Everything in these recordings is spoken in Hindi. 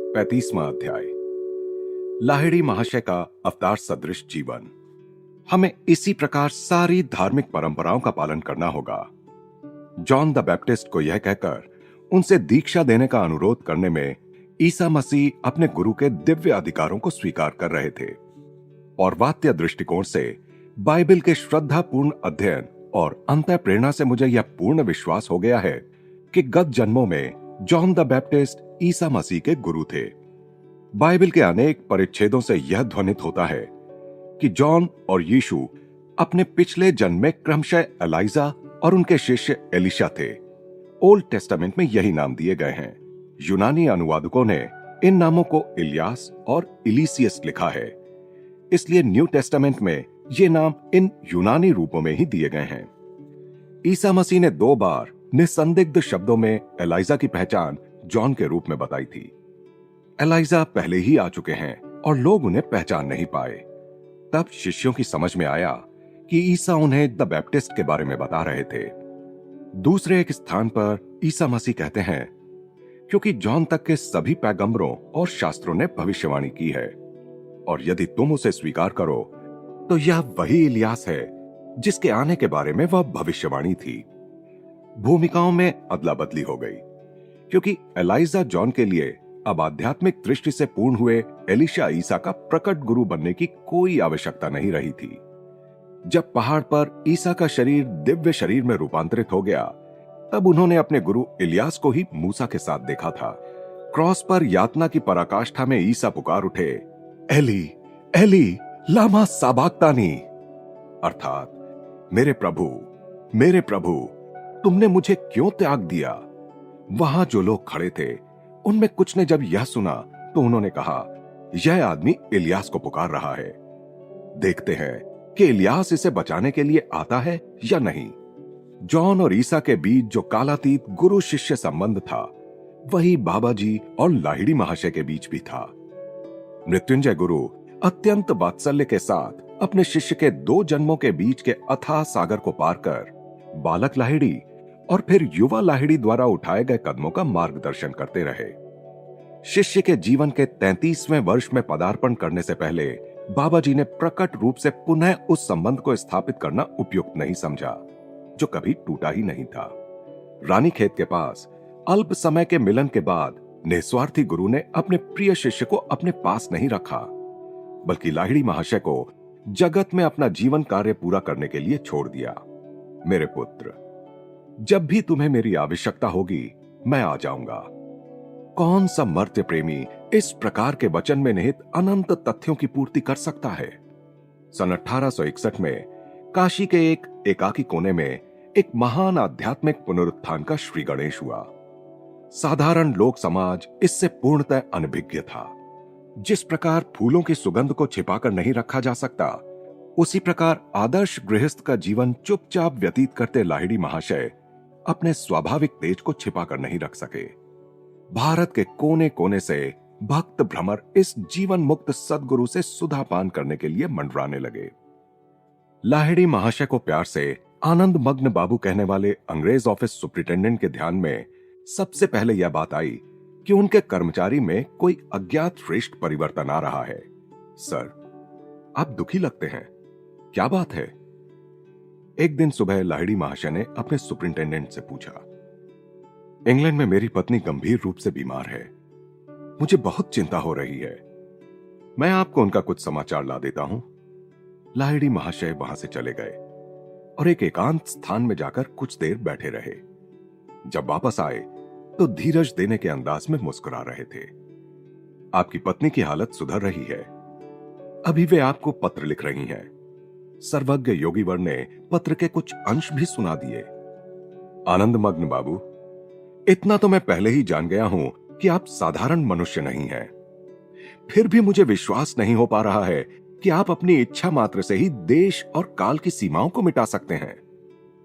35वां अध्याय। लाहिड़ी महाशय का अवतार सदृश जीवन। हमें इसी प्रकार सारी धार्मिक परंपराओं का पालन करना होगा। जॉन द बैप्टिस्ट को यह कहकर उनसे दीक्षा देने का अनुरोध करने में ईसा मसीह अपने गुरु के दिव्य अधिकारों को स्वीकार कर रहे थे। और वात्य दृष्टिकोण से बाइबल के श्रद्धापूर्ण अध्ययन और अंतः प्रेरणा से मुझे यह पूर्ण विश्वास हो गया है कि गत जन्मों में John the Baptist Isa Masih के गुरु थे। बाइबल के अनेक परिच्छेदों से यह ध्वनित होता है कि जॉन और यीशु अपने पिछले जन्म में क्रमशः एलाइजा और उनके शिष्य एलिशा थे। ओल्ड टेस्टामेंट में यही नाम दिए गए हैं। यूनानी अनुवादकों ने इन नामों को इलियास और इलीसियस लिखा है, इसलिए न्यू टेस्टामेंट में ये नाम इन यूनानी रूपों में ही दिए गए हैं। ईसा मसीह ने 2 बार निसंदिग्ध शब्दों में एलाइजा की पहचान जॉन के रूप में बताई थी। एलाइजा पहले ही आ चुके हैं और लोग उन्हें पहचान नहीं पाए। तब शिष्यों की समझ में आया कि ईसा उन्हें द बैप्टिस्ट के बारे में बता रहे थे। दूसरे एक स्थान पर ईसा मसीह कहते हैं, क्योंकि जॉन तक के सभी पैगंबरों और शास्त्रों ने भविष्यवाणी की है, और यदि तुम उसे स्वीकार करो तो यह वही इलियास है जिसके आने के बारे में वह भविष्यवाणी थी। भूमिकाओं में अदला बदली हो गई, क्योंकि एलाइजा जॉन के लिए अब आध्यात्मिक दृष्टि से पूर्ण हुए एलिशा ईसा का प्रकट गुरु बनने की कोई आवश्यकता नहीं रही थी। जब पहाड़ पर ईसा का शरीर दिव्य शरीर में रूपांतरित हो गया, तब उन्होंने अपने गुरु इलियास को ही मूसा के साथ देखा था। क्रॉस पर यातना की पराकाष्ठा में ईसा पुकार उठे, एली एली लामा साबाक्तानी, अर्थात मेरे प्रभु तुमने मुझे क्यों त्याग दिया। वहां जो लोग खड़े थे उनमें कुछ ने जब यह सुना तो उन्होंने कहा, यह आदमी इलियास को पुकार रहा है। देखते हैं कि इलियास इसे बचाने के लिए आता है या नहीं। जॉन और ईसा के बीच जो कालातीत गुरु शिष्य संबंध था, वही बाबा जी और लाहिड़ी महाशय के बीच भी था। मृत्युंजय गुरु अत्यंत वात्सल्य के साथ अपने शिष्य के 2 जन्मों के बीच के अथाह सागर को पार कर बालक लाहिड़ी और फिर युवा लाहिड़ी द्वारा उठाए गए कदमों का मार्गदर्शन करते रहे। शिष्य के जीवन के 33वें वर्ष में पदार्पण करने से पहले बाबा जी ने प्रकट रूप से पुनः उस संबंध को स्थापित करना उपयुक्त नहीं समझा, जो कभी टूटा ही नहीं था। रानीखेत के पास अल्प समय के मिलन के बाद निस्वार्थी गुरु ने अपने प्रिय शिष्य को अपने पास नहीं रखा, बल्कि लाहिड़ी महाशय को जगत में अपना जीवन कार्य पूरा करने के लिए छोड़ दिया। मेरे पुत्र, जब भी तुम्हें मेरी आवश्यकता होगी मैं आ जाऊंगा। कौन सा मर्त्य प्रेमी इस प्रकार के वचन में निहित अनंत तथ्यों की पूर्ति कर सकता है। सन 1861 में काशी के एक एकाकी कोने में एक महान आध्यात्मिक पुनरुत्थान का श्री गणेश हुआ। साधारण लोक समाज इससे पूर्णतः अनभिज्ञ था। जिस प्रकार फूलों की सुगंध को छिपाकर नहीं रखा जा सकता, उसी प्रकार आदर्श गृहस्थ का जीवन चुपचाप व्यतीत करते लाहिड़ी महाशय अपने स्वाभाविक तेज को छिपाकर नहीं रख सके। भारत के कोने कोने से भक्त भ्रमर इस जीवन मुक्त सदगुरु से सुधा पान करने के लिए मंडराने लगे। लाहिड़ी महाशय को प्यार से आनंद मग्न बाबू कहने वाले अंग्रेज ऑफिस सुपरिटेंडेंट के ध्यान में सबसे पहले यह बात आई कि उनके कर्मचारी में कोई अज्ञात श्रेष्ठ परिवर्तन आ रहा है। सर, आप दुखी लगते हैं, क्या बात है? एक दिन सुबह लाहिड़ी महाशय ने अपने सुपरिंटेंडेंट से पूछा, इंग्लैंड में मेरी पत्नी गंभीर रूप से बीमार है। मुझे बहुत चिंता हो रही है। मैं आपको उनका कुछ समाचार ला देता हूं। लाहिड़ी महाशय वहां से चले गए और एक एकांत स्थान में जाकर कुछ देर बैठे रहे। जब वापस आए तो धीरज देने के अंदाज में मुस्कुरा रहे थे। आपकी पत्नी की हालत सुधर रही है। अभी वे आपको पत्र लिख रही हैं। सर्वज्ञ योगीवर ने पत्र के कुछ अंश भी सुना दिए। आनंदमग्न बाबू, इतना तो मैं पहले ही जान गया हूं कि आप साधारण मनुष्य नहीं हैं। फिर भी मुझे विश्वास नहीं हो पा रहा है कि आप अपनी इच्छा मात्र से ही देश और काल की सीमाओं को मिटा सकते हैं।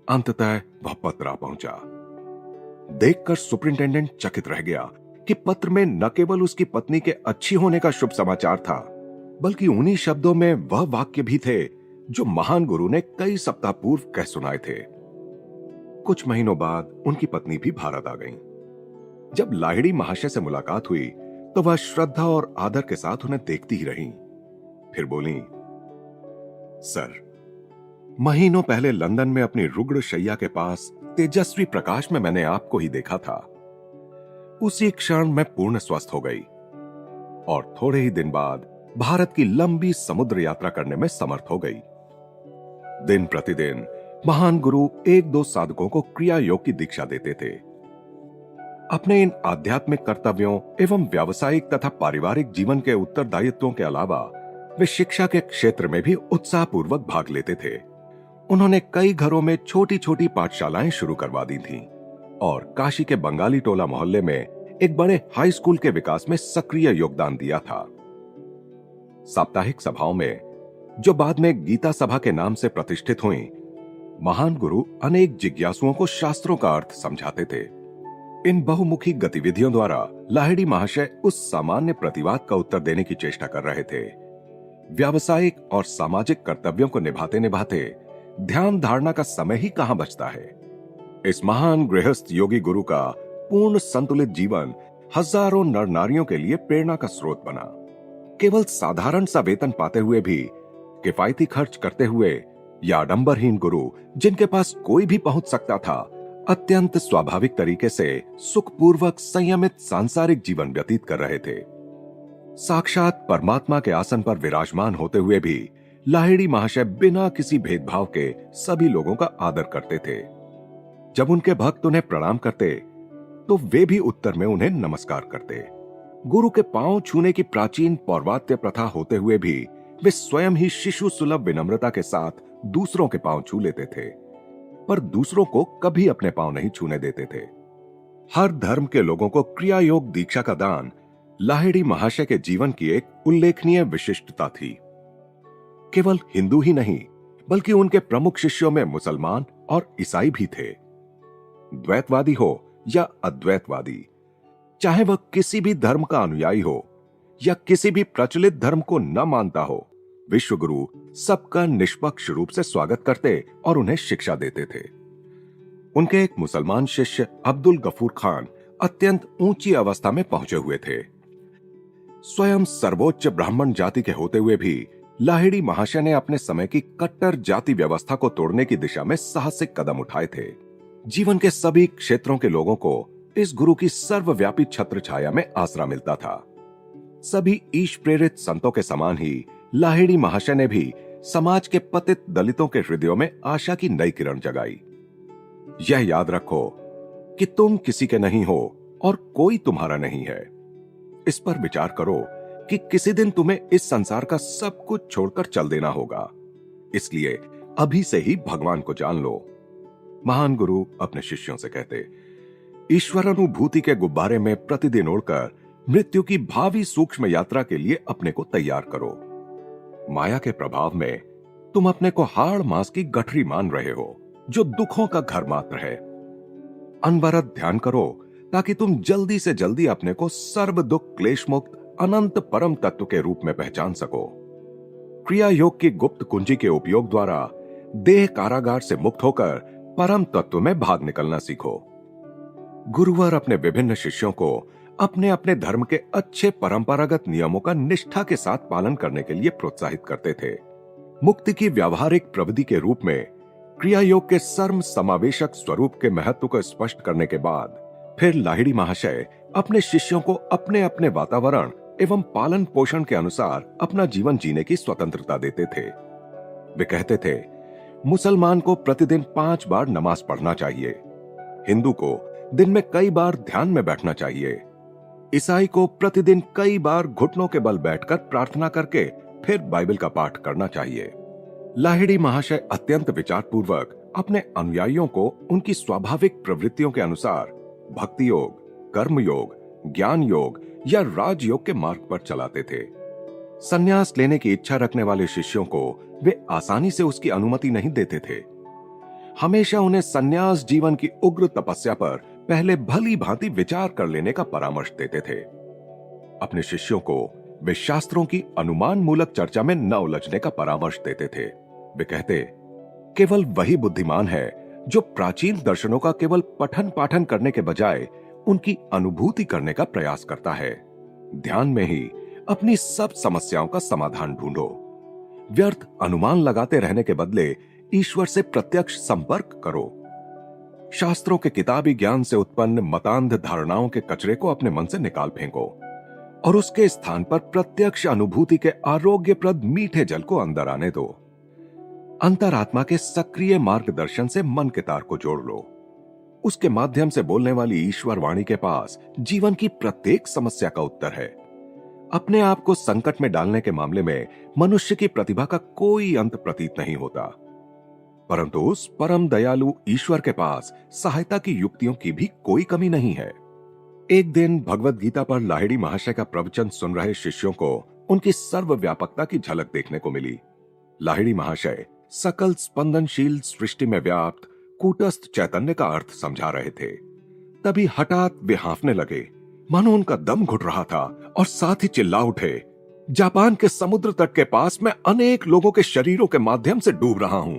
अंततः वह पत्र आ पहुंचा। देखकर सुपरिंटेंडेंट चकित रह गया कि पत्र में न केवल उसकी पत्नी के अच्छी होने का शुभ समाचार था, बल्कि उन्हीं शब्दों में वह वाक्य भी थे जो महान गुरु ने कई सप्ताह पूर्व कह सुनाए थे। कुछ महीनों बाद उनकी पत्नी भी भारत आ गई। जब लाहिड़ी महाशय से मुलाकात हुई तो वह श्रद्धा और आदर के साथ उन्हें देखती ही रहीं। फिर बोली, सर, महीनों पहले लंदन में अपनी रुग्ण शैया के पास तेजस्वी प्रकाश में मैंने आपको ही देखा था। उसी क्षण मैं पूर्ण स्वस्थ हो गई और थोड़े ही दिन बाद भारत की लंबी समुद्र यात्रा करने में समर्थ हो गई। दिन प्रतिदिन महान गुरु एक दो साधकों को क्रिया योग की दीक्षा देते थे। अपने इन आध्यात्मिक कर्तव्यों एवं व्यावसायिक तथा पारिवारिक जीवन के उत्तरदायित्वों के अलावा वे शिक्षा के क्षेत्र में भी उत्साहपूर्वक भाग लेते थे। उन्होंने कई घरों में छोटी छोटी पाठशालाएं शुरू करवा दी थीं और काशी के बंगाली टोला मोहल्ले में एक बड़े हाई स्कूल के विकास में सक्रिय योगदान दिया था। साप्ताहिक सभाओं में, जो बाद में गीता सभा के नाम से प्रतिष्ठित हुई, महान गुरु अनेक जिज्ञासुओं को शास्त्रों का अर्थ समझाते थे। इन बहुमुखी गतिविधियों द्वारा लाहिड़ी महाशय उस सामान्य प्रतिवाद का उत्तर देने की चेष्टा कर रहे थे। व्यावसायिक और सामाजिक कर्तव्यों को निभाते निभाते ध्यान धारणा का समय ही कहां बचता है। इस महान गृहस्थ योगी गुरु का पूर्ण संतुलित जीवन हजारों नर नारियों के लिए प्रेरणा का स्रोत बना। केवल साधारण सा वेतन पाते हुए भी, किफायती खर्च करते हुए या आडंबरहीन गुरु जिनके पास कोई भी पहुंच सकता था, अत्यंत स्वाभाविक तरीके से सुखपूर्वक संयमित सांसारिक जीवन व्यतीत कर रहे थे। साक्षात परमात्मा के आसन पर विराजमान होते हुए भी लाहिड़ी महाशय बिना किसी भेदभाव के सभी लोगों का आदर करते थे। जब उनके भक्त उन्हें प्रणाम करते तो वे भी उत्तर में उन्हें नमस्कार करते। गुरु के पांव छूने की प्राचीन पौर्वात्य प्रथा होते हुए भी वे स्वयं ही शिशु सुलभ विनम्रता के साथ दूसरों के पांव छू लेते थे, पर दूसरों को कभी अपने पांव नहीं छूने देते थे। हर धर्म के लोगों को क्रिया योग दीक्षा का दान लाहिड़ी महाशय के जीवन की एक उल्लेखनीय विशिष्टता थी। केवल हिंदू ही नहीं, बल्कि उनके प्रमुख शिष्यों में मुसलमान और ईसाई भी थे। द्वैतवादी हो या अद्वैतवादी, चाहे वह किसी भी धर्म का अनुयायी हो या किसी भी प्रचलित धर्म को न मानता हो, विश्वगुरु सबका निष्पक्ष रूप से स्वागत करते और उन्हें शिक्षा देते थे। उनके एक मुसलमान शिष्य अब्दुल गफूर खान अत्यंत ऊंची अवस्था में पहुंचे हुए थे। स्वयं सर्वोच्च ब्राह्मण जाति के होते हुए भी लाहिड़ी महाशय ने अपने समय की कट्टर जाति व्यवस्था को तोड़ने की दिशा में साहसिक कदम उठाए थे। जीवन के सभी क्षेत्रों के लोगों को इस गुरु की सर्वव्यापी छत्र छाया में आसरा मिलता था। सभी ईश प्रेरित संतों के समान ही लाहिड़ी महाशय ने भी समाज के पतित दलितों के हृदयों में आशा की नई किरण जगाई। यह याद रखो कि तुम किसी के नहीं हो और कोई तुम्हारा नहीं है। इस पर विचार करो कि किसी दिन तुम्हें इस संसार का सब कुछ छोड़कर चल देना होगा, इसलिए अभी से ही भगवान को जान लो। महान गुरु अपने शिष्यों से कहते, ईश्वर अनुभूति के गुब्बारे में प्रतिदिन उड़कर मृत्यु की भावी सूक्ष्म यात्रा के लिए अपने को तैयार करो। माया के प्रभाव में तुम अपने को हाड़ मांस की गठरी मान रहे हो, जो दुखों का घर मात्र है। अनवरत ध्यान करो ताकि तुम जल्दी से जल्दी अपने को सर्व दुख क्लेश मुक्त अनंत परम तत्व के रूप में पहचान सको। क्रिया योग की गुप्त कुंजी के उपयोग द्वारा देह कारागार से मुक्त होकर परम तत्व में भाग निकलना सीखो। गुरुवर अपने विभिन्न शिष्यों को अपने अपने धर्म के अच्छे परंपरागत नियमों का निष्ठा के साथ पालन करने के लिए प्रोत्साहित करते थे। मुक्ति की व्यावहारिक प्रविधि के रूप में क्रिया योग के सर्व समावेशक स्वरूप के महत्व को स्पष्ट करने के बाद फिर लाहिड़ी महाशय अपने शिष्यों को अपने अपने वातावरण एवं पालन पोषण के अनुसार अपना जीवन जीने की स्वतंत्रता देते थे। वे कहते थे, मुसलमान को प्रतिदिन 5 बार नमाज पढ़ना चाहिए, हिंदू को दिन में कई बार ध्यान में बैठना चाहिए, ईसाई को प्रतिदिन कई बार घुटनों के बल बैठकर प्रार्थना करके फिर बाइबल का पाठ करना चाहिए। लाहिड़ी महाशय अत्यंत विचारपूर्वक अपने अनुयायियों को उनकी स्वाभाविक प्रवृत्तियों के अनुसार भक्ति योग, कर्म योग, ज्ञान योग या राजयोग के मार्ग पर चलाते थे। संन्यास लेने की इच्छा रखने वाले शिष्यों को वे आसानी से उसकी अनुमति नहीं देते थे। हमेशा उन्हें संन्यास जीवन की उग्र तपस्या पर पहले भली भांति विचार कर लेने का परामर्श देते थे। अपने शिष्यों को वे शास्त्रों की अनुमान मूलक चर्चा में न उलझने का परामर्श देते थे। वे कहते, केवल वही बुद्धिमान है जो प्राचीन दर्शनों का केवल पठन पाठन करने के बजाय उनकी अनुभूति करने का प्रयास करता है। ध्यान में ही अपनी सब समस्याओं का समाधान ढूंढो। व्यर्थ अनुमान लगाते रहने के बदले ईश्वर से प्रत्यक्ष संपर्क करो। शास्त्रों के किताबी ज्ञान से उत्पन्न मतांध धारणाओं के कचरे को अपने मन से निकाल फेंको और उसके स्थान पर प्रत्यक्ष अनुभूति के आरोग्यप्रद मीठे जल को अंदर आने दो। अंतरात्मा के सक्रिय मार्गदर्शन से मन के तार को जोड़ लो। उसके माध्यम से बोलने वाली ईश्वर वाणी के पास जीवन की प्रत्येक समस्या का उत्तर है। अपने आप को संकट में डालने के मामले में मनुष्य की प्रतिभा का कोई अंत प्रतीत नहीं होता, परंतु उस परम दयालु ईश्वर के पास सहायता की युक्तियों की भी कोई कमी नहीं है। एक दिन भगवत गीता पर लाहिड़ी महाशय का प्रवचन सुन रहे शिष्यों को उनकी सर्वव्यापकता की झलक देखने को मिली। लाहिड़ी महाशय सकल स्पंदनशील सृष्टि में व्याप्त कूटस्थ चैतन्य का अर्थ समझा रहे थे। तभी हठात वे हांफने लगे, मानो उनका दम घुट रहा था, और साथ ही चिल्ला उठे, जापान के समुद्र तट के पास मैं अनेक लोगों के शरीरों के माध्यम से डूब रहा हूं।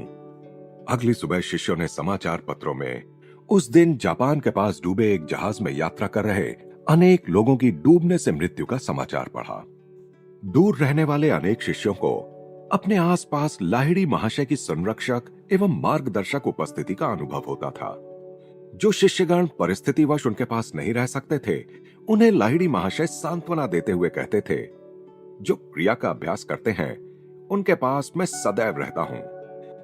अगली सुबह शिष्यों ने समाचार पत्रों में उस दिन जापान के पास डूबे एक जहाज में यात्रा कर रहे अनेक लोगों की डूबने से मृत्यु का समाचार पढ़ा। दूर रहने वाले अनेक शिष्यों को अपने आसपास लाहिड़ी महाशय की संरक्षक एवं मार्गदर्शक उपस्थिति का अनुभव होता था। जो शिष्यगण परिस्थितिवश उनके पास नहीं रह सकते थे, उन्हें लाहिड़ी महाशय सांत्वना देते हुए कहते थे, जो क्रिया का अभ्यास करते हैं उनके पास मैं सदैव रहता हूं।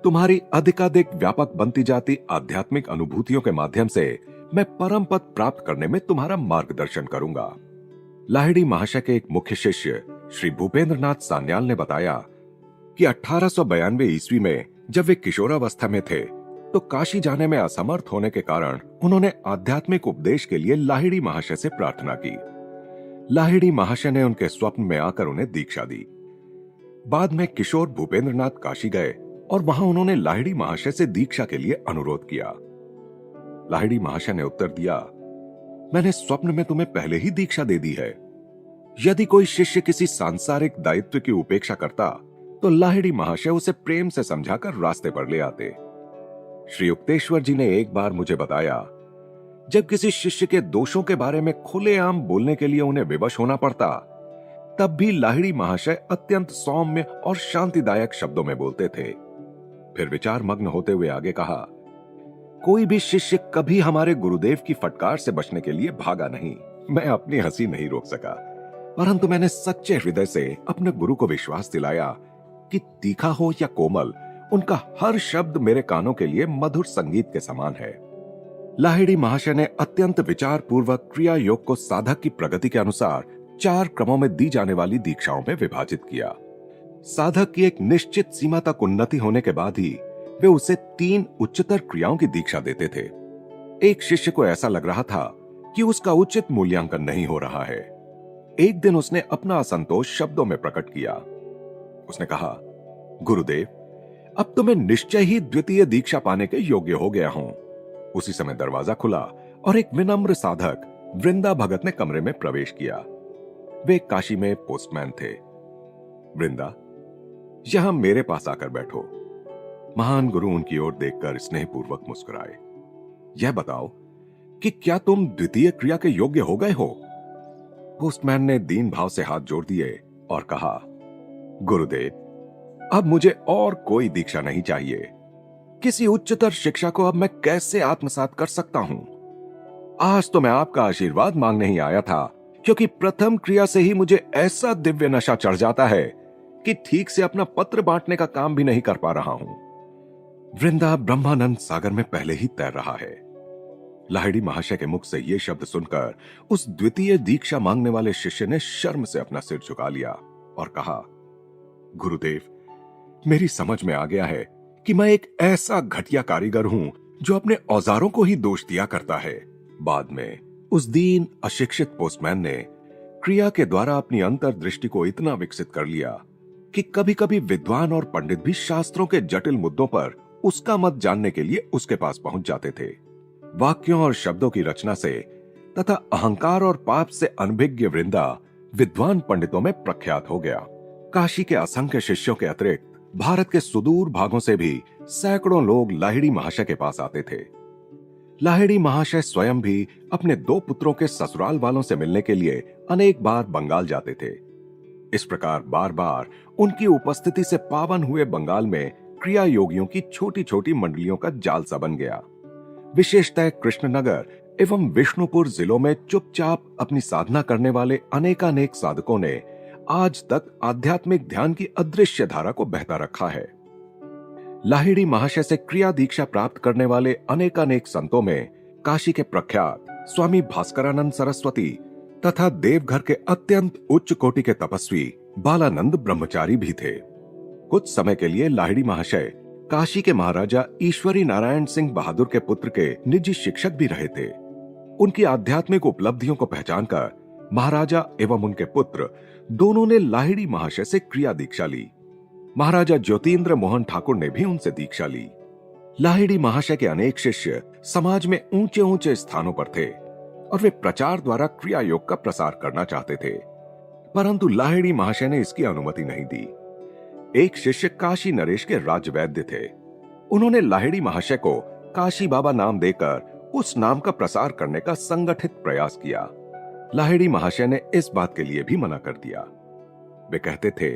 तुम्हारी अधिकाधिक व्यापक बनती जाती आध्यात्मिक अनुभूतियों के माध्यम से मैं परम पद प्राप्त करने में तुम्हारा मार्गदर्शन करूंगा। लाहिड़ी महाशय के एक मुख्य शिष्य श्री भूपेंद्रनाथ सान्याल ने बताया कि 1892 ईस्वी में जब वे किशोरावस्था में थे तो काशी जाने में असमर्थ होने के कारण उन्होंने आध्यात्मिक उपदेश के लिए लाहिड़ी महाशय से प्रार्थना की। लाहिड़ी महाशय ने उनके स्वप्न में आकर उन्हें दीक्षा दी। बाद में किशोर भूपेंद्रनाथ काशी गए और वहां उन्होंने लाहिड़ी महाशय से दीक्षा के लिए अनुरोध किया। लाहिड़ी महाशय ने उत्तर दिया, मैंने स्वप्न में तुम्हें पहले ही दीक्षा दे दी है। यदि कोई शिष्य किसी सांसारिक दायित्व की उपेक्षा करता तो लाहिड़ी महाशय उसे प्रेम से समझाकर रास्ते पर ले आते। श्री युक्तेश्वर जी ने एक बार मुझे बताया, जब किसी शिष्य के दोषों के बारे में खुलेआम बोलने के लिए उन्हें विवश होना पड़ता, तब भी लाहिड़ी महाशय अत्यंत सौम्य और शांतिदायक शब्दों में बोलते थे। फिर विचार मग्न होते हुए आगे कहा, कोई भी शिष्य कभी हमारे गुरुदेव की फटकार से बचने के लिए भागा नहीं। मैं अपनी हंसी नहीं रोक सका, परंतु मैंने सच्चे हृदय से अपने गुरु को विश्वास दिलाया कि तीखा हो या कोमल, उनका हर शब्द मेरे कानों के लिए मधुर संगीत के समान है। लाहिड़ी महाशय ने अत्यंत विचार पूर्वक क्रिया योग को साधक की प्रगति के अनुसार 4 क्रमों में दी जाने वाली दीक्षाओं में विभाजित किया। साधक की एक निश्चित सीमा तक उन्नति होने के बाद ही वे उसे 3 उच्चतर क्रियाओं की दीक्षा देते थे। एक शिष्य को ऐसा लग रहा था कि उसका उचित मूल्यांकन नहीं हो रहा है। एक दिन उसने अपना असंतोष शब्दों में प्रकट किया। उसने कहा, गुरुदेव, अब तो मैं निश्चय ही द्वितीय दीक्षा पाने के योग्य हो गया हूं। उसी समय दरवाजा खुला और एक विनम्र साधक वृंदा भगत ने कमरे में प्रवेश किया। वे काशी में पोस्टमैन थे। वृंदा, यहां मेरे पास आकर बैठो। महान गुरु उनकी ओर देखकर स्नेहपूर्वक मुस्कुराए। यह बताओ कि क्या तुम द्वितीय क्रिया के योग्य हो गए हो? पोस्टमैन ने दीन भाव से हाथ जोड़ दिए और कहा, गुरुदेव, अब मुझे और कोई दीक्षा नहीं चाहिए। किसी उच्चतर शिक्षा को अब मैं कैसे आत्मसात कर सकता हूं? आज तो मैं आपका आशीर्वाद मांगने ही आया था, क्योंकि प्रथम क्रिया से ही मुझे ऐसा दिव्य नशा चढ़ जाता है कि ठीक से अपना पत्र बांटने का काम भी नहीं कर पा रहा हूं। वृंदा ब्रह्मानंद सागर में पहले ही तैर रहा है। लाहिड़ी महाशय के मुख से ये शब्द सुनकर उस द्वितीय दीक्षा मांगने वाले शिष्य ने शर्म से अपना सिर झुका लिया और कहा, गुरुदेव, मेरी समझ में आ गया है कि मैं एक ऐसा घटिया कारीगर हूं जो अपने औजारों को ही दोष दिया करता है। बाद में उस दीन अशिक्षित पोस्टमैन ने क्रिया के द्वारा अपनी अंतर्दृष्टि को इतना विकसित कर लिया कि कभी-कभी विद्वान और पंडित भी शास्त्रों के जटिल मुद्दों पर उसका मत जानने के लिए उसके पास पहुंच जाते थे। वाक्यों और शब्दों की रचना से तथा अहंकार और पाप से अनभिज्ञ वृंदा विद्वान पंडितों में प्रख्यात हो गया। काशी के असंख्य शिष्यों के अतिरिक्त भारत के सुदूर भागों से भी सैकड़ों लोग लाहिड़ी महाशय के पास आते थे। लाहिड़ी महाशय स्वयं भी अपने 2 पुत्रों के ससुराल वालों से मिलने के लिए अनेक बार बंगाल जाते थे। इस प्रकार बार बार उनकी उपस्थिति से पावन हुए बंगाल में क्रिया योगियों की छोटी छोटी मंडलियों का जाल सा बन गया। विशेषतः कृष्णनगर एवं विष्णुपुर जिलों में चुपचाप अपनी साधना करने वाले अनेकानेक साधकों ने आज तक आध्यात्मिक ध्यान की अदृश्य धारा को बहता रखा है। लाहिड़ी महाशय से क्रिया दीक्षा प्राप्त करने वाले अनेकानेक संतों में काशी के प्रख्यात स्वामी भास्करानंद सरस्वती तथा देवघर के अत्यंत उच्च कोटि के तपस्वी बालानंद ब्रह्मचारी भी थे। कुछ समय के लिए लाहिड़ी महाशय काशी के महाराजा ईश्वरी नारायण सिंह बहादुर के पुत्र के निजी शिक्षक भी रहे थे। उनकी आध्यात्मिक उपलब्धियों को पहचानकर महाराजा एवं उनके पुत्र दोनों ने लाहिड़ी महाशय से क्रिया दीक्षा ली। महाराजा ज्योतिन्द्र मोहन ठाकुर ने भी उनसे दीक्षा ली। लाहिड़ी महाशय के अनेक शिष्य समाज में ऊंचे ऊंचे स्थानों पर थे और वे प्रचार द्वारा क्रिया योग का प्रसार करना चाहते थे, परंतु लाहिड़ी महाशय ने इसकी अनुमति नहीं दी। एक शिष्य काशी नरेश के राजवैद्य थे। उन्होंने लाहिड़ी महाशय को काशी बाबा नाम देकर उस नाम का प्रसार करने का संगठित प्रयास किया। लाहिड़ी महाशय ने इस बात के लिए भी मना कर दिया। वे कहते थे,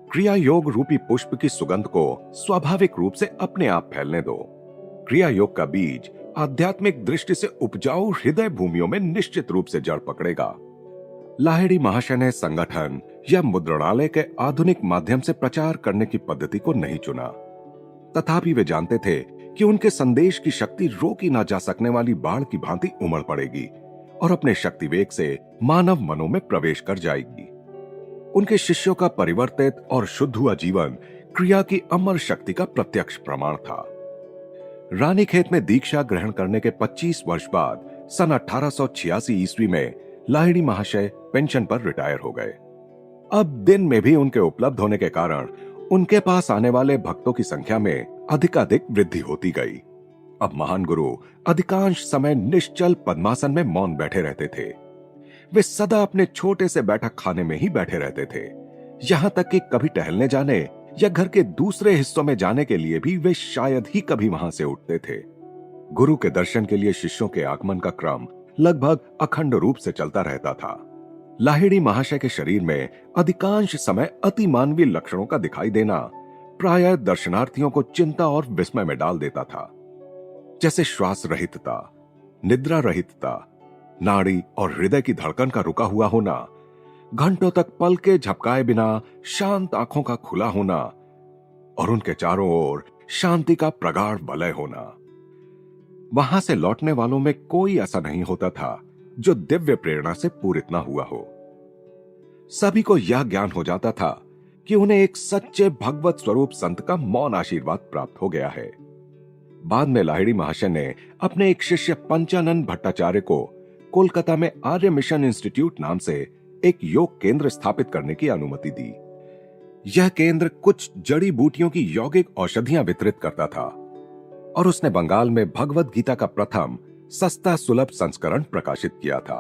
क्रिया योग रूपी पुष्प की सुगंध को स्वाभाविक रूप से अपने आप फैलने दो। क्रिया योग का बीज आध्यात्मिक दृष्टि से उपजाऊ हृदय भूमियों में निश्चित रूप से जड़ पकड़ेगा। लाहिड़ी महाशय ने संगठन या मुद्रणालय के आधुनिक माध्यम से प्रचार करने की पद्धति को नहीं चुना। तथापि वे जानते थे कि उनके संदेश की शक्ति रोकी ना जा सकने वाली बाढ़ की भांति उमड़ पड़ेगी और अपने शक्ति वेग से मानव मनों में प्रवेश कर जाएगी। उनके शिष्यों का परिवर्तित और शुद्ध हुआ जीवन क्रिया की अमर शक्ति का प्रत्यक्ष प्रमाण था। रानीखेत में दीक्षा ग्रहण करने के 25 वर्ष बाद सन 1886 ईस्वी में लाहिड़ी महाशय पेंशन पर रिटायर हो गए। अब दिन में भी उनके उपलब्ध होने के कारण उनके पास आने वाले भक्तों की संख्या में अधिकाधिक वृद्धि होती गई। अब महान गुरु अधिकांश समय निश्चल पद्मासन में मौन बैठे रहते थे। वे सदा अपने छोटे से बैठक खाने में ही बैठे रहते थे। यहां तक कि कभी टहलने जाने या घर के दूसरे हिस्सों में जाने के लिए भी वे शायद ही कभी वहां से उठते थे। गुरु के दर्शन के लिए शिष्यों के आगमन का क्रम लगभग अखंड रूप से चलता रहता था। लाहिड़ी महाशय के शरीर में अधिकांश समय अति मानवीय लक्षणों का दिखाई देना प्रायः दर्शनार्थियों को चिंता और विस्मय में डाल देता था, जैसे श्वास रहितता, निद्रा रहितता, नाड़ी और हृदय की धड़कन का रुका हुआ होना, घंटों तक पलके झपकाए बिना शांत आंखों का खुला होना और उनके चारों ओर शांति का प्रगाढ़ वलय होना। वहां से लौटने वालों में कोई ऐसा नहीं होता था जो दिव्य प्रेरणा से पूरित ना हुआ हो। सभी को यह ज्ञान हो जाता था कि उन्हें एक सच्चे भगवत स्वरूप संत का मौन आशीर्वाद प्राप्त हो गया है। बाद में लाहिड़ी महाशय ने अपने एक शिष्य पंचानन भट्टाचार्य को कोलकाता में आर्य मिशन इंस्टीट्यूट नाम से एक योग केंद्र स्थापित करने की अनुमति दी। यह केंद्र कुछ जड़ी बूटियों की यौगिक औषधियां वितरित करता था और उसने बंगाल में भगवत गीता का प्रथम सस्ता सुलभ संस्करण प्रकाशित किया था।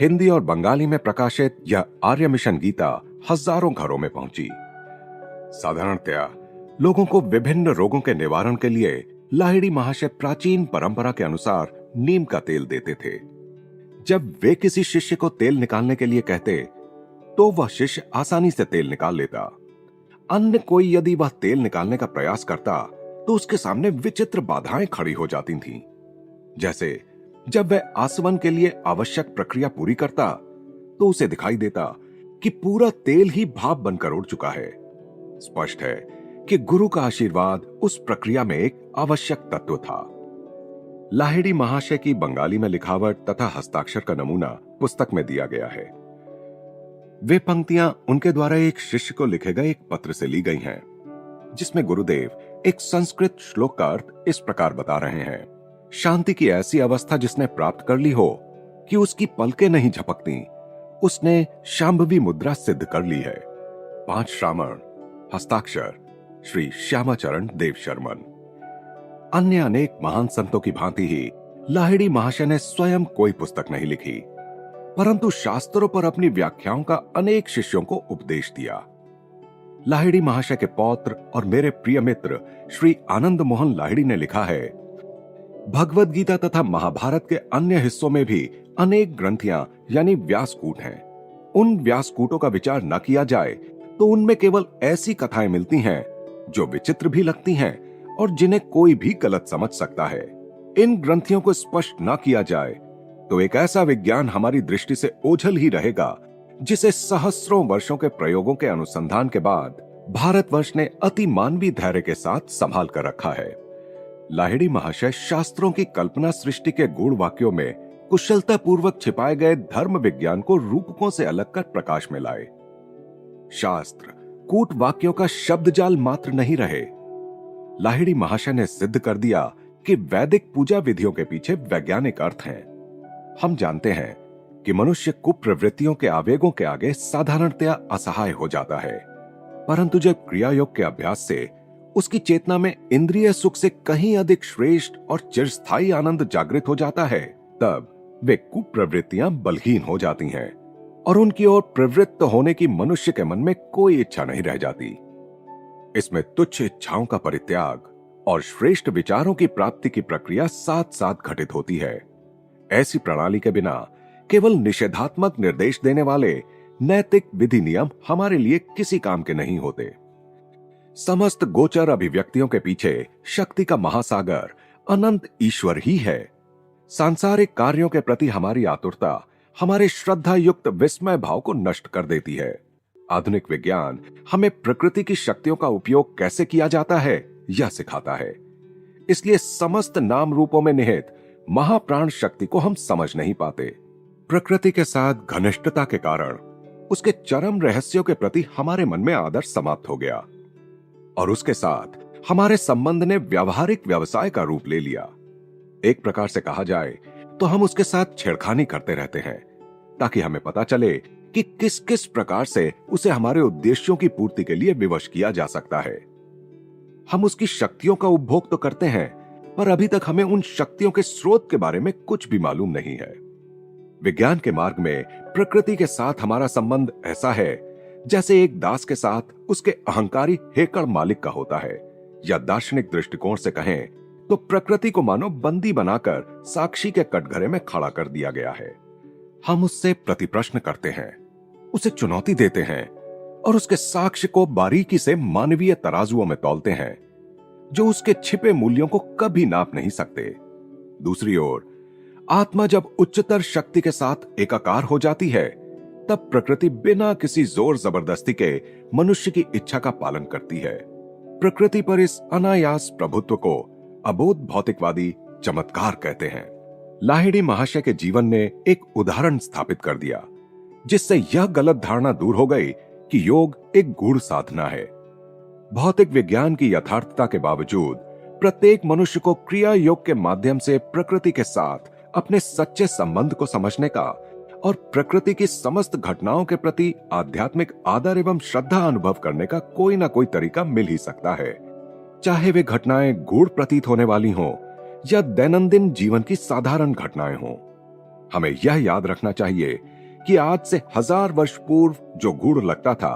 हिंदी और बंगाली में प्रकाशित यह आर्य मिशन गीता हजारों घरों में पहुंची। साधारणतया लोगों को विभिन्न रोगों के निवारण के लिए लाहिड़ी महाशय प्राचीन परंपरा के अनुसार नीम का तेल देते थे। जब वे किसी शिष्य को तेल निकालने के लिए कहते तो वह शिष्य आसानी से तेल निकाल लेता। अन्य कोई यदि वह तेल निकालने का प्रयास करता तो उसके सामने विचित्र बाधाएं खड़ी हो जाती थीं। जैसे जब वह आसवन के लिए आवश्यक प्रक्रिया पूरी करता तो उसे दिखाई देता कि पूरा तेल ही भाप बनकर उड़ चुका है। स्पष्ट है कि गुरु का आशीर्वाद उस प्रक्रिया में एक आवश्यक तत्व था। लाहिड़ी महाशय की बंगाली में लिखावट तथा हस्ताक्षर का नमूना पुस्तक में दिया गया है। वे पंक्तियां उनके द्वारा एक शिष्य को लिखे गए एक पत्र से ली गई हैं, जिसमें गुरुदेव एक संस्कृत श्लोक का अर्थ इस प्रकार बता रहे हैं। शांति की ऐसी अवस्था जिसने प्राप्त कर ली हो कि उसकी पलकें नहीं झपकती, उसने शांभवी मुद्रा सिद्ध कर ली है। 5 श्रावण, हस्ताक्षर श्री श्यामाचरण देव शर्मन। अन्य अनेक महान संतों की भांति ही लाहिड़ी महाशय ने स्वयं कोई पुस्तक नहीं लिखी, परंतु शास्त्रों पर अपनी व्याख्याओं का अनेक शिष्यों को उपदेश दिया। लाहिड़ी महाशय के पौत्र और मेरे प्रिय मित्र श्री आनंद मोहन लाहिड़ी ने लिखा है भगवद गीता तथा महाभारत के अन्य हिस्सों में भी अनेक ग्रंथियां यानी व्यासकूट हैं। उन व्यासकूटों का विचार न किया जाए तो उनमें केवल ऐसी कथाएं मिलती हैं जो विचित्र भी लगती हैं और जिन्हें कोई भी गलत समझ सकता है। इन ग्रंथियों को स्पष्ट न किया जाए तो एक ऐसा विज्ञान हमारी दृष्टि से ओझल ही रहेगा जिसे सहस्रों वर्षों के प्रयोगों के अनुसंधान के बाद भारतवर्ष ने अति मानवीय धैर्य के साथ संभाल कर रखा है। लाहिड़ी महाशय शास्त्रों की कल्पना सृष्टि के गूढ़ वाक्यों में कुशलता पूर्वक छिपाए गए धर्म विज्ञान को रूपकों से अलग कर प्रकाश में लाए। शास्त्र कूट वाक्यों का शब्द जाल मात्र नहीं रहे। लाहिड़ी महाशय ने सिद्ध कर दिया कि वैदिक पूजा विधियों के पीछे वैज्ञानिक अर्थ हैं। हम जानते हैं कि मनुष्य कुप्रवृत्तियों के आवेगों के आगे साधारणतया असहाय हो जाता है, परंतु जब क्रिया योग के अभ्यास से उसकी चेतना में इंद्रिय सुख से कहीं अधिक श्रेष्ठ और चिरस्थायी आनंद जागृत हो जाता है, तब वे कुप्रवृत्तियां बलहीन हो जाती हैं और उनकी ओर प्रवृत्त होने की मनुष्य के मन में कोई इच्छा नहीं रह जाती। इसमें तुच्छ इच्छाओं का परित्याग और श्रेष्ठ विचारों की प्राप्ति की प्रक्रिया साथ साथ घटित होती है। ऐसी प्रणाली के बिना केवल निषेधात्मक निर्देश देने वाले नैतिक विधि नियम हमारे लिए किसी काम के नहीं होते। समस्त गोचर अभिव्यक्तियों के पीछे शक्ति का महासागर अनंत ईश्वर ही है। सांसारिक कार्यों के प्रति हमारी आतुरता हमारे श्रद्धा युक्त विस्मय भाव को नष्ट कर देती है। आधुनिक विज्ञान हमें प्रकृति की शक्तियों का उपयोग कैसे किया जाता है यह सिखाता है। इसलिए समस्त नाम रूपों में निहित महाप्राण शक्ति को हम समझ नहीं पाते। प्रकृति के साथ घनिष्ठता के कारण उसके चरम रहस्यों के प्रति हमारे मन में आदर समाप्त हो गया और उसके साथ हमारे संबंध ने व्यावहारिक व्यवसाय का रूप ले लिया। एक प्रकार से कहा जाए तो हम उसके साथ छेड़खानी करते रहते हैं ताकि हमें पता चले कि किस किस प्रकार से उसे हमारे उद्देश्यों की पूर्ति के लिए विवश किया जा सकता है। हम उसकी शक्तियों का उपभोग तो करते हैं, पर अभी तक हमें उन शक्तियों के स्रोत के बारे में कुछ भी मालूम नहीं है। विज्ञान के मार्ग में प्रकृति के साथ हमारा संबंध ऐसा है जैसे एक दास के साथ उसके अहंकारी हेकड़ मालिक का होता है, या दार्शनिक दृष्टिकोण से कहें तो प्रकृति को मानो बंदी बनाकर साक्षी के कटघरे में खड़ा कर दिया गया है। हम उससे प्रतिप्रश्न करते हैं, उसे चुनौती देते हैं और उसके साक्ष्य को बारीकी से मानवीय तराजुओं में तौलते हैं जो उसके छिपे मूल्यों को कभी नाप नहीं सकते। दूसरी ओर आत्मा जब उच्चतर शक्ति के साथ एकाकार हो जाती है, तब प्रकृति बिना किसी जोर जबरदस्ती के मनुष्य की इच्छा का पालन करती है। प्रकृति पर इस अनायास प्रभुत्व को अबोध भौतिकवादी चमत्कार कहते हैं। लाहिड़ी महाशय के जीवन ने एक उदाहरण स्थापित कर दिया जिससे यह गलत धारणा दूर हो गई कि योग एक गूढ़ साधना है। भौतिक विज्ञान की यथार्थता के बावजूद प्रत्येक मनुष्य को क्रिया योग के माध्यम से प्रकृति के साथ अपने सच्चे संबंध को समझने का और प्रकृति की समस्त घटनाओं के प्रति आध्यात्मिक आदर एवं श्रद्धा अनुभव करने का कोई ना कोई तरीका मिल ही सकता है, चाहे वे घटनाएं गूढ़ प्रतीत होने वाली हों या दैनंदिन जीवन की साधारण घटनाएं हों। हमें यह याद रखना चाहिए कि आज से 1000 वर्ष पूर्व जो गूढ़ लगता था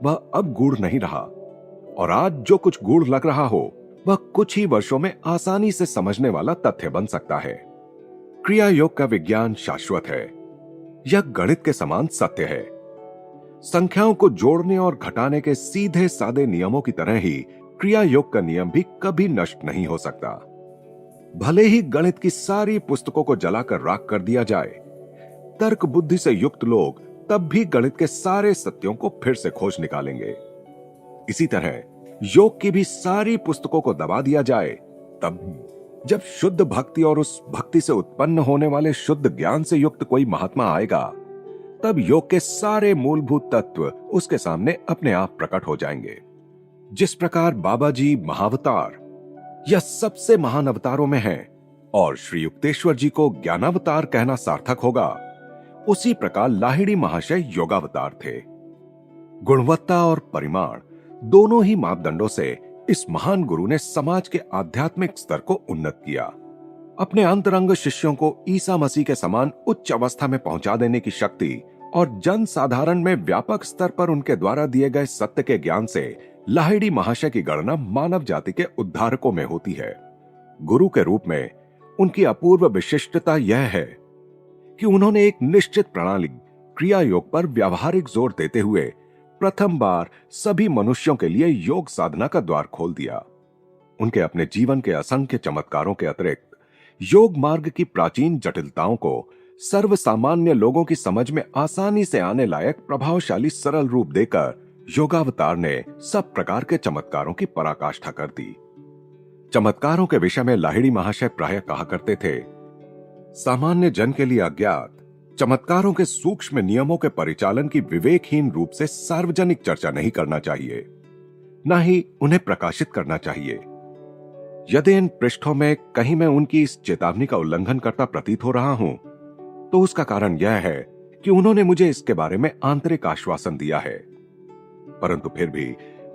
वह अब गूढ़ नहीं रहा, और आज जो कुछ गूढ़ लग रहा हो वह कुछ ही वर्षों में आसानी से समझने वाला तथ्य बन सकता है। क्रिया योग का विज्ञान शाश्वत है, यह गणित के समान सत्य है। संख्याओं को जोड़ने और घटाने के सीधे सादे नियमों की तरह ही क्रिया योग का नियम भी कभी नष्ट नहीं हो सकता। भले ही गणित की सारी पुस्तकों को जलाकर राख कर दिया जाए, तर्क बुद्धि से युक्त लोग तब भी गणित के सारे सत्यों को फिर से खोज निकालेंगे। इसी तरह योग की भी सारी पुस्तकों को दबा दिया जाए, तब जब शुद्ध भक्ति और उस भक्ति से उत्पन्न होने वाले शुद्ध ज्ञान से युक्त कोई महात्मा आएगा, तब योग के सारे मूलभूत तत्व उसके सामने अपने आप प्रकट हो जाएंगे। जिस प्रकार बाबा जी महावतार या सबसे महान अवतारों में हैं और श्री युक्तेश्वर जी को ज्ञानावतार कहना सार्थक होगा, उसी प्रकार लाहिड़ी महाशय योगावतार थे। गुणवत्ता और परिमाण दोनों ही मापदंडों से इस महान गुरु ने समाज के आध्यात्मिक स्तर को उन्नत किया। अपने अंतरंग शिष्यों को ईसा मसीह के समान उच्च अवस्था में पहुंचा देने की शक्ति और जन साधारण में व्यापक स्तर पर उनके द्वारा दिए गए सत्य के ज्ञान से लाहिड़ी महाशय की गणना मानव जाति के उद्धारकों में होती है। गुरु के रूप में उनकी अपूर्व विशिष्टता यह है कि उन्होंने एक निश्चित प्रणाली क्रिया योग पर व्यावहारिक जोर देते हुए प्रथम बार सभी मनुष्यों के लिए योग साधना का द्वार खोल दिया। उनके अपने जीवन के असंख्य चमत्कारों के अतिरिक्त योग मार्ग की प्राचीन जटिलताओं को सर्वसामान्य लोगों की समझ में आसानी से आने लायक प्रभावशाली सरल रूप देकर योगावतार ने सब प्रकार के चमत्कारों की पराकाष्ठा कर दी। चमत्कारों के विषय में लाहिड़ी महाशय प्रायः कहा करते थे, सामान्य जन के लिए अज्ञात चमत्कारों के सूक्ष्म नियमों के परिचालन की विवेकहीन रूप से सार्वजनिक चर्चा नहीं करना चाहिए, न ही उन्हें प्रकाशित करना चाहिए। यदि इन पृष्ठों में कहीं मैं उनकी इस चेतावनी का उल्लंघन करता प्रतीत हो रहा हूं, तो उसका कारण यह है कि उन्होंने मुझे इसके बारे में आंतरिक आश्वासन दिया है। परंतु फिर भी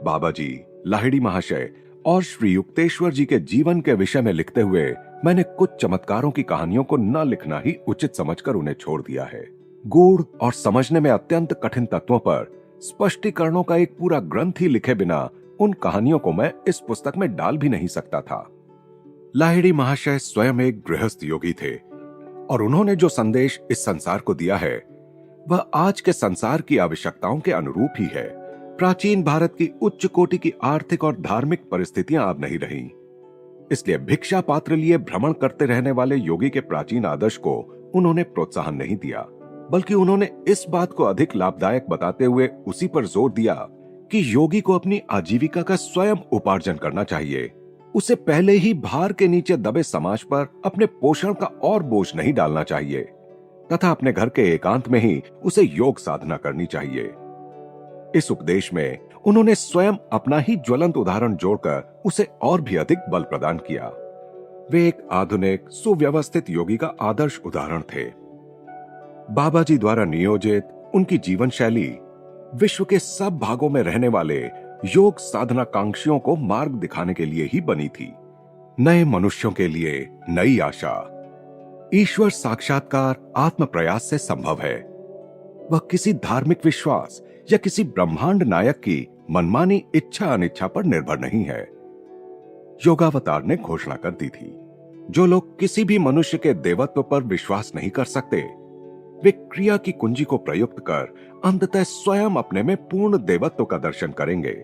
बाबा जी, लाहिड़ी महाशय और श्री युक्तेश्वर जी के जीवन के विषय में लिखते हुए मैंने कुछ चमत्कारों की कहानियों को न लिखना ही उचित समझकर उन्हें छोड़ दिया है। गूढ़ और समझने में अत्यंत कठिन तत्वों पर स्पष्टीकरणों का एक पूरा ग्रंथ ही लिखे बिना उन कहानियों को मैं इस पुस्तक में डाल भी नहीं सकता था। लाहिड़ी महाशय स्वयं एक गृहस्थ योगी थे और उन्होंने जो संदेश इस संसार को दिया है वह आज के संसार की आवश्यकताओं के अनुरूप ही है। प्राचीन भारत की उच्च कोटि की आर्थिक और धार्मिक परिस्थितियां अब नहीं रहीं, इसलिए भिक्षा पात्र लिए भ्रमण करते रहने वाले योगी के प्राचीन आदर्श को उन्होंने प्रोत्साहन नहीं दिया, बल्कि उन्होंने इस बात को अधिक लाभदायक बताते हुए उसी पर जोर दिया कि योगी को अपनी आजीविका का स्वयं उपार्जन करना चाहिए। उसे पहले ही भार के नीचे दबे समाज पर अपने पोषण का और बोझ नहीं डालना चाहिए तथा अपने घर के एकांत में ही उसे योग साधना करनी चाहिए। इस उपदेश में उन्होंने स्वयं अपना ही ज्वलंत उदाहरण जोड़कर उसे और भी अधिक बल प्रदान किया। वे एक आधुनिक सुव्यवस्थित योगी का आदर्श उदाहरण थे। बाबा जी द्वारा नियोजित उनकी जीवन शैली विश्व के सब भागों में रहने वाले योग साधना कांक्षियों को मार्ग दिखाने के लिए ही बनी थी। नए मनुष्यों के लिए नई आशा। ईश्वर साक्षात्कार आत्म प्रयास से संभव है। वह किसी धार्मिक विश्वास या किसी ब्रह्मांड नायक की मनमानी इच्छा अनिच्छा पर निर्भर नहीं है। योगावतार ने घोषणा कर दी थी, जो लोग किसी भी मनुष्य के देवत्व पर विश्वास नहीं कर सकते, वे क्रिया की कुंजी को प्रयुक्त कर अंततः स्वयं अपने में पूर्ण देवत्व का दर्शन करेंगे।